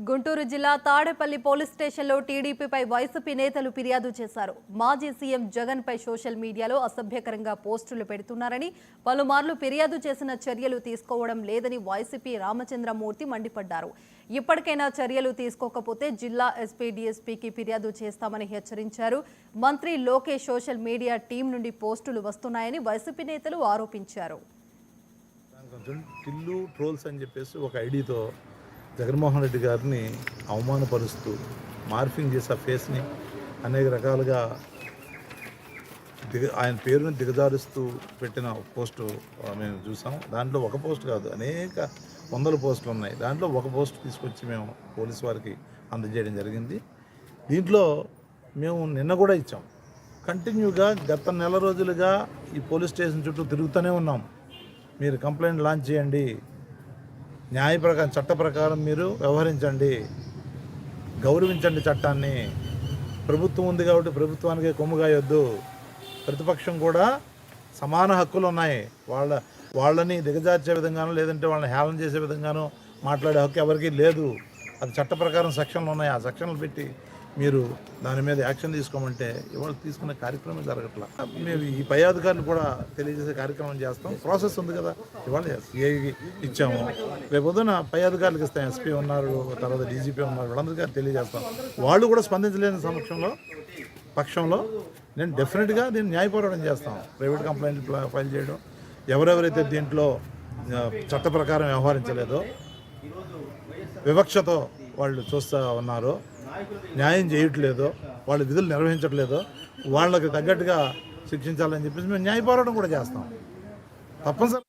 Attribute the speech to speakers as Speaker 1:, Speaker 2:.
Speaker 1: గుంటూరు జిల్లా తాడేపల్లి పోలీస్ స్టేషన్లో టీడీపీపై వైసీపీ నేతలు ఫిర్యాదు చేశారు. మాజీ సీఎం జగన్ పై సోషల్ మీడియాలో అసభ్యకరంగా పోస్టులు పెడుతున్నారని, పలుమార్లు ఫిర్యాదు చేసిన చర్యలు తీసుకోవడం లేదని వైసీపీ రామచంద్రమూర్తి మండిపడ్డారు. ఇప్పటికైనా చర్యలు తీసుకోకపోతే జిల్లా ఎస్పీ డీఎస్పీకి ఫిర్యాదు చేస్తామని హెచ్చరించారు. మంత్రి లోకేష్ సోషల్ మీడియా టీం నుండి పోస్టులు వస్తున్నాయని వైసీపీ నేతలు ఆరోపించారు.
Speaker 2: జగన్మోహన్ రెడ్డి గారిని అవమానపరుస్తూ మార్ఫింగ్ చేసి ఆ ఫేస్ని అనేక రకాలుగా ఆయన పేరుని దిగజారుస్తూ పెట్టిన పోస్టు మేము చూసాం. దాంట్లో ఒక పోస్ట్ కాదు, అనేక వందల పోస్టులు ఉన్నాయి. దాంట్లో ఒక పోస్ట్ తీసుకొచ్చి మేము పోలీసు వారికి అందజేయడం జరిగింది. దీంట్లో మేము నిన్న కూడా ఇచ్చాం. కంటిన్యూగా గత నెల రోజులుగా ఈ పోలీస్ స్టేషన్ చుట్టూ తిరుగుతూనే ఉన్నాం. మీరు కంప్లైంట్ లాంచ్ చేయండి, న్యాయ ప్రకారం చట్ట ప్రకారం మీరు వ్యవహరించండి, గౌరవించండి చట్టాన్ని. ప్రభుత్వం ఉంది కాబట్టి ప్రభుత్వానికి కొమ్ముగాయొద్దు. ప్రతిపక్షం కూడా సమాన హక్కులు ఉన్నాయి. వాళ్ళని దిగజార్చే విధంగానో లేదంటే వాళ్ళని హేళన చేసే విధంగానో మాట్లాడే హక్కు ఎవరికీ లేదు. అది చట్ట ప్రకారం సెక్షన్లు ఉన్నాయి. ఆ సెక్షన్లు పెట్టి మీరు దాని మీద యాక్షన్ తీసుకోమంటే ఇవాళ తీసుకునే కార్యక్రమం జరగట్లా. మేము ఈ పై అధికారులు కూడా తెలియజేసే కార్యక్రమం చేస్తాం. ప్రాసెస్ ఉంది కదా, ఇవాళ సిఐకి ఇచ్చాము, రేపు పొద్దున పై అధికారులకు ఇస్తాం. ఎస్పీ ఉన్నారు, తర్వాత డీజీపీ ఉన్నారు, వాళ్ళందరికీ తెలియజేస్తాం. వాళ్ళు కూడా స్పందించలేని పక్షంలో నేను డెఫినెట్గా దీన్ని న్యాయ పోరాటం చేస్తాం. ప్రైవేట్ కంప్లైంట్లు ఫైల్ చేయడం, ఎవరెవరైతే దీంట్లో చట్ట ప్రకారం వ్యవహరించలేదో, వివక్షతో వాళ్ళు చూస్తూ ఉన్నారో, న్యాయం చేయట్లేదో, వాళ్ళ విధులు నిర్వహించట్లేదో వాళ్ళకి తగ్గట్టుగా శిక్షించాలని చెప్పేసి మేము న్యాయ పోరాటం కూడా చేస్తాం తప్పనిసరి.